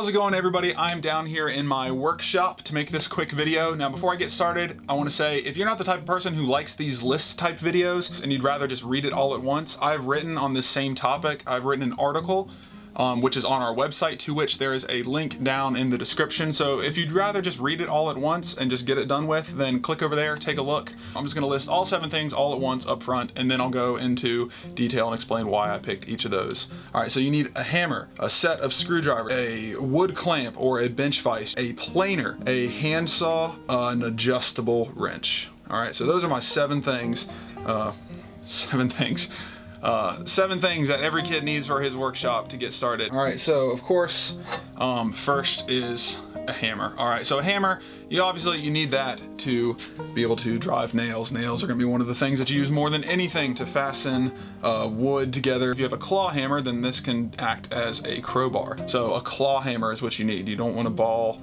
How's it going, everybody? I'm down here in my workshop to make this quick video. Now, before I get started, I want to say, if you're not the type of person who likes these list type videos and you'd rather just read it all at once, I've written on this same topic. I've written an article which is on our website, to which there is a link down in the description. So if you'd rather just read it all at once and just get it done with, then click over there, take a look. I'm just gonna list all 7 things all at once up front, and then I'll go into detail and explain why I picked each of those. All right, so you need a hammer, a set of screwdrivers, a wood clamp or a bench vise, a planer, a handsaw, an adjustable wrench. All right, so those are my 7 things. 7 things. 7 things that every kid needs for his workshop to get started. All right, so of course, first is a hammer. All right, so a hammer, you need that to be able to drive nails. Nails are gonna be one of the things that you use more than anything to fasten wood together. If you have a claw hammer, then this can act as a crowbar. So a claw hammer is what you need. You don't want a ball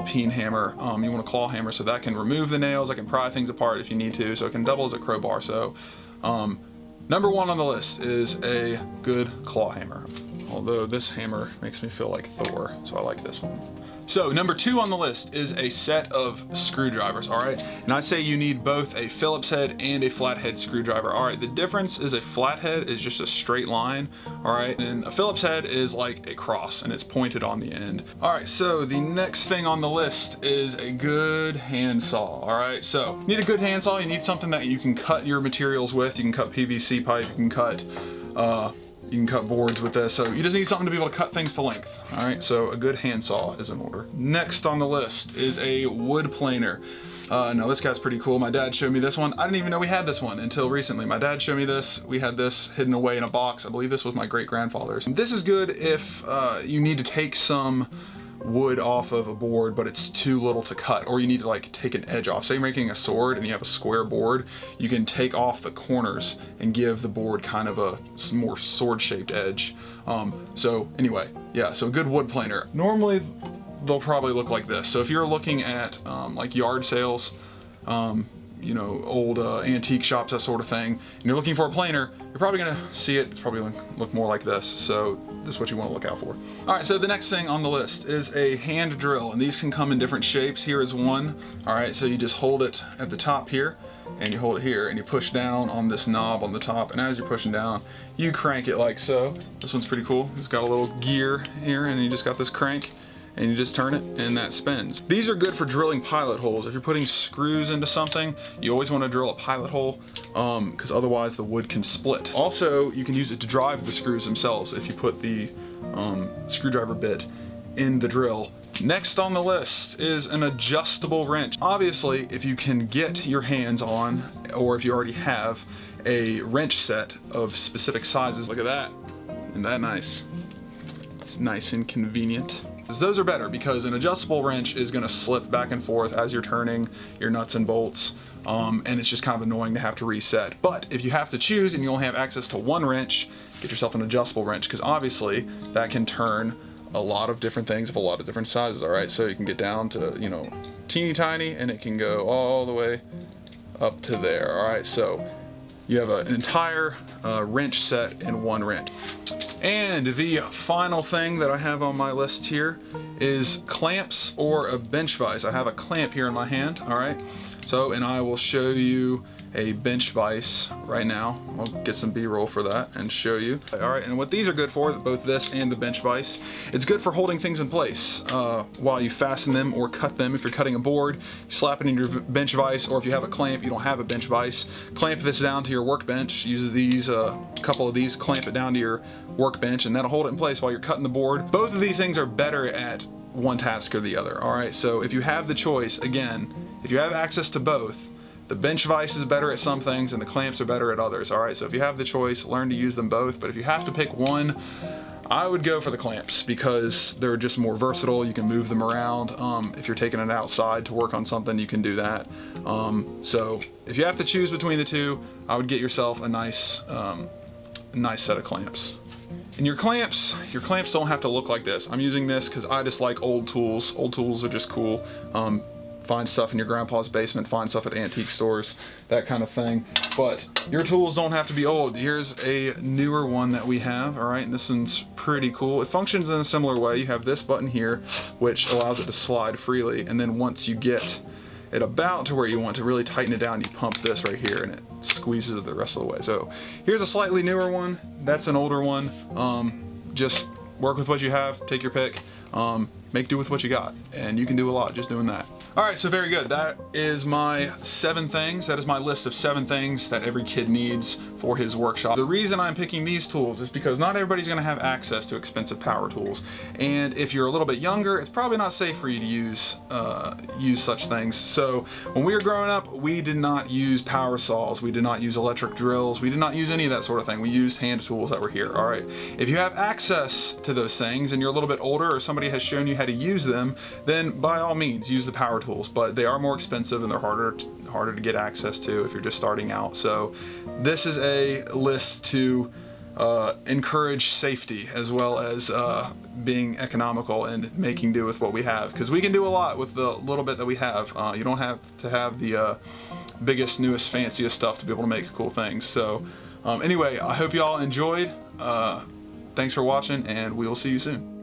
peen hammer. You want a claw hammer, so that can remove the nails. I can pry things apart if you need to, so it can double as a crowbar. So number 1 on the list is a good claw hammer. Although this hammer makes me feel like Thor, so I like this one. So number 2 on the list is a set of screwdrivers, all right? And I say you need both a Phillips head and a flathead screwdriver. All right, the difference is a flathead is just a straight line, all right? And a Phillips head is like a cross and it's pointed on the end. All right, so the next thing on the list is a good handsaw, all right? So you need a good handsaw, you need something that you can cut your materials with. You can cut PVC pipe, you can cut boards with this, so you just need something to be able to cut things to length. All right, so a good handsaw is in order. Next on the list is a wood planer. Now this guy's pretty cool. My dad showed me this one. I didn't even know we had this one until recently. My dad showed me this. We had this hidden away in a box. I believe this was my great-grandfather's. This is good if you need to take some wood off of a board, but it's too little to cut, or you need to like take an edge off. Say you're making a sword and you have a square board, you can take off the corners and give the board kind of a more sword-shaped edge. So anyway, yeah, so a good wood planer. Normally they'll probably look like this. So if you're looking at like yard sales, you know, old antique shops, that sort of thing, and you're looking for a planer, you're probably gonna see it. It's probably look more like this. So this is what you want to look out for. All right, so the next thing on the list is a hand drill, and these can come in different shapes. Here is one. All right, so you just hold it at the top here, and you hold it here, and you push down on this knob on the top, and as you're pushing down, you crank it like so. This one's pretty cool. It's got a little gear here, and you just got this crank, and you just turn it and that spins. These are good for drilling pilot holes. If you're putting screws into something, you always want to drill a pilot hole because otherwise the wood can split. Also, you can use it to drive the screws themselves if you put the screwdriver bit in the drill. Next on the list is an adjustable wrench. Obviously, if you can get your hands on, or if you already have a wrench set of specific sizes, look at that, isn't that nice? It's nice and convenient. Those are better because an adjustable wrench is gonna slip back and forth as you're turning your nuts and bolts, and it's just kind of annoying to have to reset. But if you have to choose and you only have access to one wrench, get yourself an adjustable wrench, because obviously that can turn a lot of different things of a lot of different sizes, all right? So you can get down to, you know, teeny tiny, and it can go all the way up to there, all right? So you have an entire wrench set in one wrench. And the final thing that I have on my list here is clamps or a bench vise. I have a clamp here in my hand, all right? So, and I will show you a bench vise right now. I'll get some B-roll for that and show you. All right, and what these are good for, both this and the bench vise, it's good for holding things in place while you fasten them or cut them. If you're cutting a board, you slap it in your bench vise, or if you have a clamp, you don't have a bench vise, clamp this down to your workbench. Use these, a couple of these, clamp it down to your workbench, and that'll hold it in place while you're cutting the board. Both of these things are better at one task or the other, all right? So if you have the choice, again, if you have access to both, the bench vise is better at some things and the clamps are better at others, all right? So if you have the choice, learn to use them both. But if you have to pick one, I would go for the clamps because they're just more versatile. You can move them around. If you're taking it outside to work on something, you can do that. So if you have to choose between the two, I would get yourself a nice set of clamps. And your clamps don't have to look like this. I'm using this because I just like old tools. Old tools are just cool. find stuff in your grandpa's basement, find stuff at antique stores, that kind of thing. But your tools don't have to be old. Here's a newer one that we have, all right, and this one's pretty cool. It functions in a similar way. You have this button here, which allows it to slide freely, and then once you get it about to where you want to really tighten it down, you pump this right here and it squeezes it the rest of the way. So here's a slightly newer one, that's an older one. Just work with what you have, take your pick, make do with what you got, and you can do a lot just doing that. Alright, so very good. That is my 7 things. That is my list of 7 things that every kid needs for his workshop. The reason I'm picking these tools is because not everybody's going to have access to expensive power tools. And if you're a little bit younger, it's probably not safe for you to use such things. So when we were growing up, we did not use power saws. We did not use electric drills. We did not use any of that sort of thing. We used hand tools that were here. Alright, if you have access to those things and you're a little bit older or somebody has shown you how to use them, then by all means use the power tools, but they are more expensive and they're harder to get access to if you're just starting out. So this is a list to encourage safety as well as being economical and making do with what we have, because we can do a lot with the little bit that we have. You don't have to have the biggest, newest, fanciest stuff to be able to make cool things. So anyway, I hope you all enjoyed. Thanks for watching, and we will see you soon.